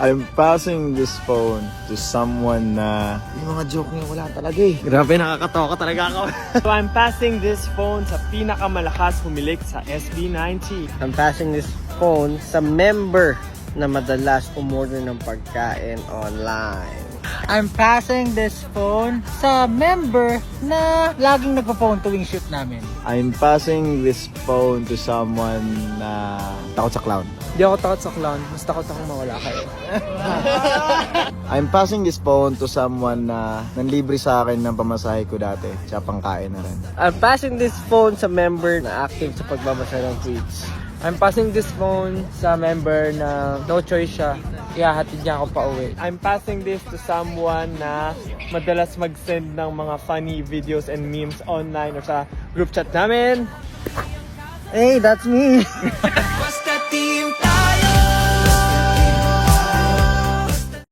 I'm passing this phone to someone na yung mga joke niya wala talaga eh. Grabe, nakakatawa talaga ako. So I'm passing this phone sa pinakamalakas humilik sa SB90. I'm passing this phone sa member na madalas umorder ng pagkain online. I'm passing this phone sa member na laging nagpo-phone tuwing shoot namin. I'm passing this phone to someone na takot sa clown. Hindi ako takot sa clown, mas takot akong mawala kayo. I'm passing this phone to someone na nanlibre sa akin ng pamasahe ko dati. Siya pangkain na rin. I'm passing this phone sa member na active sa pagbabasa ng tweets. I'm passing this phone sa member na no choice siya. Ihahatid niya ako pa uwi. I'm passing this to someone na madalas mag-send ng mga funny videos and memes online or sa group chat namin. Hey, that's me!